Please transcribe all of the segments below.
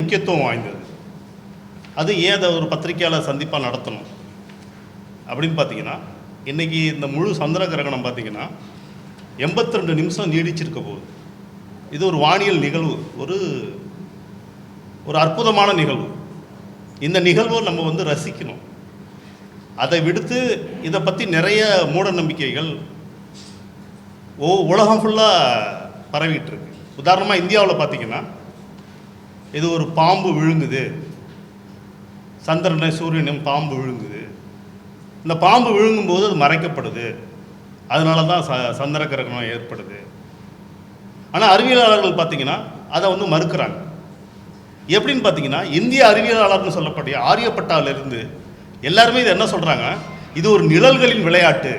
முக்கியத்துவம் வாய்ந்தது. அது ஏன் அதை ஒரு பத்திரிகையாளர் சந்திப்பாக நடத்தணும் அப்படின்னு பார்த்தீங்கன்னா, இன்றைக்கி இந்த முழு சந்திர கிரகணம் பார்த்திங்கன்னா 82 நிமிஷம் நீடிச்சிருக்க போகுது. இது ஒரு வானியல் நிகழ்வு, ஒரு அற்புதமான நிகழ்வு. இந்த நிகழ்வை நம்ம வந்து ரசிக்கணும். அதை விடுத்து இதை பற்றி நிறைய மூட நம்பிக்கைகள் உலகம் ஃபுல்லாக பரவிட்டு இருக்கு. உதாரணமாக இந்தியாவில் பார்த்திங்கன்னா, இது ஒரு பாம்பு விழுங்குது, சந்திரனை சூரியனும் பாம்பு விழுங்குது. இந்த பாம்பு விழுங்கும்போது அது மறைக்கப்படுது, அதனால தான் சந்திர கிரகணம் ஏற்படுது. ஆனால் அறிவியலாளர்கள் பார்த்திங்கன்னா அதை வந்து மறுக்கிறாங்க. எப்படின்னு பார்த்தீங்கன்னா, இந்திய அறிவியலாளர்னு சொல்லக்கூடிய ஆரியப்பட்டாவிலிருந்து எல்லாருமே இது என்ன சொல்கிறாங்க, இது ஒரு நிழல்களின் விளையாட்டு,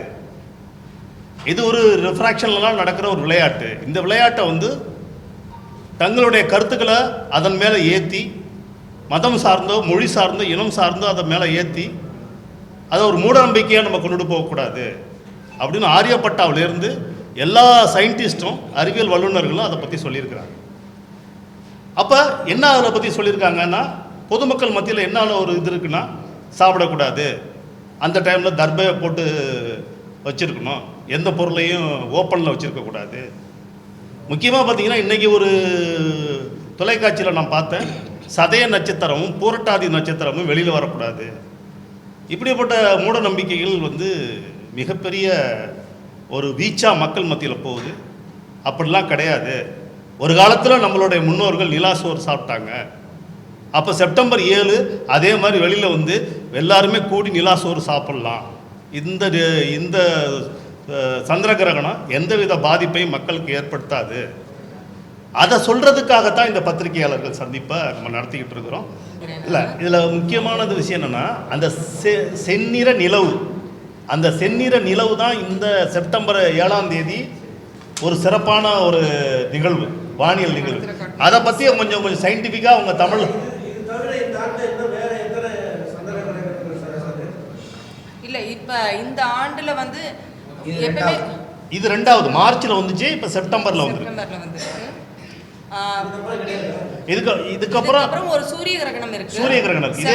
இது ஒரு ரிஃப்ராக்ஷன்லாம் நடக்கிற ஒரு விளையாட்டு. இந்த விளையாட்டை வந்து தங்களுடைய கருத்துக்களை அதன் மேலே ஏற்றி, மதம் சார்ந்தோ மொழி சார்ந்தோ இனம் சார்ந்தோ அதன் மேலே ஏற்றி அதை ஒரு மூட நம்பிக்கையாக நம்ம கொண்டுட்டு போகக்கூடாது அப்படின்னு ஆரியப்பட்டாவிலேருந்து எல்லா சயின்டிஸ்ட்டும் அறிவியல் வல்லுநர்களும் அதை பற்றி சொல்லியிருக்கிறாங்க. அப்போ என்ன அதை பற்றி சொல்லியிருக்காங்கன்னா, பொதுமக்கள் மத்தியில் என்ன ஒரு இது இருக்குன்னா, சாப்பிடக்கூடாது, அந்த டைமில் தர்பையை போட்டு வச்சுருக்கணும், எந்த பொருளையும் ஓப்பனில் வச்சுருக்கக்கூடாது. முக்கியமாக பார்த்திங்கன்னா, இன்றைக்கி ஒரு தொலைக்காட்சியில் நான் பார்த்தேன், சதய நட்சத்திரமும் பூரட்டாதி நட்சத்திரமும் வெளியில் வரக்கூடாது. இப்படிப்பட்ட மூட நம்பிக்கைகள் வந்து மிகப்பெரிய ஒரு வீச்சாக மக்கள் மத்தியில் போகுது. அப்படிலாம் கிடையாது. ஒரு காலத்தில் நம்மளுடைய முன்னோர்கள் நிலாசோறு சாப்பிட்டாங்க. அப்போ செப்டம்பர் 7 அதே மாதிரி வெளியில் வந்து எல்லாருமே கூடி நிலாசோறு சாப்பிட்லாம். இந்த சந்திர கிரகணம் எந்தவித பாதிப்பையும் மக்களுக்கு ஏற்படுத்தாது. அதை சொல்கிறதுக்காகத்தான் இந்த பத்திரிகையாளர்கள் சந்திப்பை நம்ம நடத்திக்கிட்டு இருக்கிறோம். இல்லை, இதில் முக்கியமானது விஷயம் என்னென்னா, அந்த செந்நிற நிலவு, அந்த செந்நிற நிலவு தான் இந்த செப்டம்பர் 7ஆம் தேதி ஒரு சிறப்பான ஒரு நிகழ்வு, வானியல் நிகழ்வு. அதை பற்றி கொஞ்சம் சயின்டிஃபிக்காக அவங்க தமிழ் இல்லை. இப்போ இந்த ஆண்டில் வந்து இது 2வது மார்ச்சில் வந்துச்சு, இப்போ செப்டம்பரில் வந்து இதுக்கப்புறம் ஒரு சூரிய கிரகணம் இருக்கு. சூரிய கிரகணம் இதே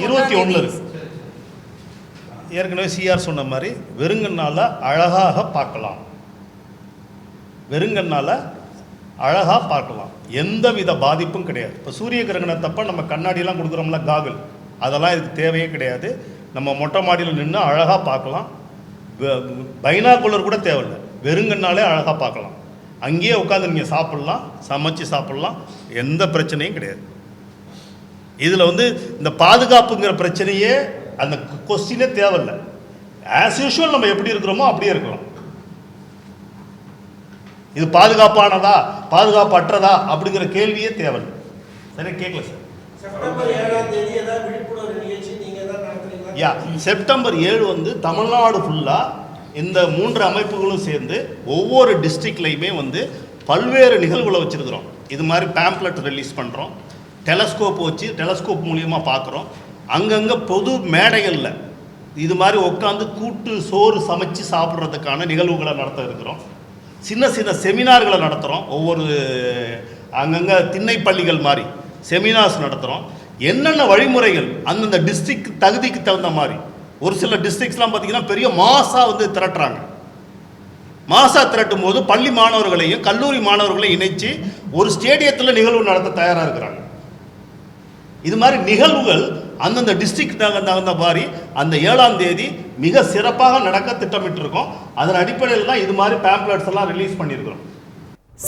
21 இருக்கு. ஏற்கனவே சிஆர் சொன்ன மாதிரி வெறுங்கண்ணால் அழகாக பார்க்கலாம், வெறுங்கண்ணால் அழகாக பார்க்கலாம், எந்த வித பாதிப்பும் கிடையாது. இப்போ சூரிய கிரகணத்தப்போ நம்ம கண்ணாடியெல்லாம் கொடுக்குறோம்ல, காகல், அதெல்லாம் இதுக்கு தேவையே கிடையாது. நம்ம மொட்டை மாடியில் நின்று அழகாக பார்க்கலாம். பைனாகுலர் கூட தேவையில்லை, வெறுங்கண்ணாலே அழகாக பார்க்கலாம். அங்கேயே உட்காந்து நீங்கள் சாப்பிட்லாம், சமைச்சு சாப்பிட்லாம், எந்த பிரச்சனையும் கிடையாது. இதில் வந்து இந்த பாதுகாப்புங்கிற பிரச்சனையே, அந்த கொஸ்டினே தேவையில்லை. ஆஸ் யூஷுவல் நம்ம எப்படி இருக்கிறோமோ அப்படியே இருக்கலாம். இது பாதுகாப்பானதா பாதுகாப்பற்றதா அப்படிங்கிற கேள்வியே தேவையில்லை. சரியா கேட்கல சார்? செப்டம்பர் 7 வந்து தமிழ்நாடு ஃபுல்லாக இந்த 3 அமைப்புகளும் சேர்ந்து ஒவ்வொரு டிஸ்ட்ரிக்ட்லையுமே வந்து பல்வேறு நிகழ்வுகளை வச்சுருக்கிறோம். இது மாதிரி பேம்ப்ளெட் ரிலீஸ் பண்ணுறோம், டெலஸ்கோப் வச்சு டெலஸ்கோப் மூலியமாக பார்க்குறோம். அங்கங்கே பொது மேடைகளில் இது மாதிரி உட்காந்து கூட்டு சோறு சமைச்சு சாப்பிட்றதுக்கான நிகழ்வுகளை நடத்த இருக்கிறோம். சின்ன சின்ன செமினார்களை நடத்துகிறோம். ஒவ்வொரு அங்கங்கே திண்ணை பள்ளிகள் மாதிரி செமினார்ஸ் நடத்துகிறோம். என்னென்ன வழிமுறைகள் அந்தந்த டிஸ்ட்ரிக்ட் தகுதிக்கு தகுந்த மாதிரி. ஒரு சில டிஸ்ட்ரிக்ஸ்லாம் பார்த்திங்கன்னா பெரிய மாசாக வந்து திரட்டுறாங்க. மாசாக திரட்டும் போது பள்ளி மாணவர்களையும் கல்லூரி மாணவர்களையும் இணைச்சு ஒரு ஸ்டேடியத்தில் நிகழ்வு நடத்த தயாராக இருக்கிறாங்க. இது மாதிரி நிகழ்வுகள் அந்தந்த டிஸ்ட்ரிக்ட் தகுந்த மாதிரி அந்த 7ஆம் தேதி மிக சிறப்பாக நடக்க திட்டமிட்டிருக்கோம். அதன் அடிப்படையில் தான் இது மாதிரி பேம்ப்ளெட்ஸ் எல்லாம் ரிலீஸ் பண்ணியிருக்கிறோம்.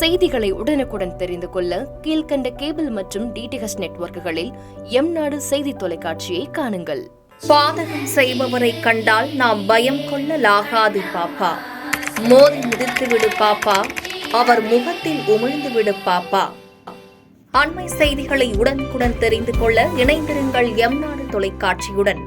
செய்திகளை உடனுக்குடன் தெரிந்து கொள்ள கீழ்கண்ட கேபிள் மற்றும் டிடிஹெச் நெட்வொர்க்குகளில் எம்நாடு செய்தி தொலைக்காட்சியை காணுங்கள். பாதகம் செய்பவரை கண்டால் நாம் பயம் கொள்ளலாகாது பாப்பா. மோதி மிதித்து விடு பாப்பா, அவர் முகத்தில் உமிழ்ந்து விடு பாப்பா. அண்மை செய்திகளை உடனுக்குடன் தெரிந்து கொள்ள இணைந்திருங்கள் எம்நாடு தொலைக்காட்சியுடன்.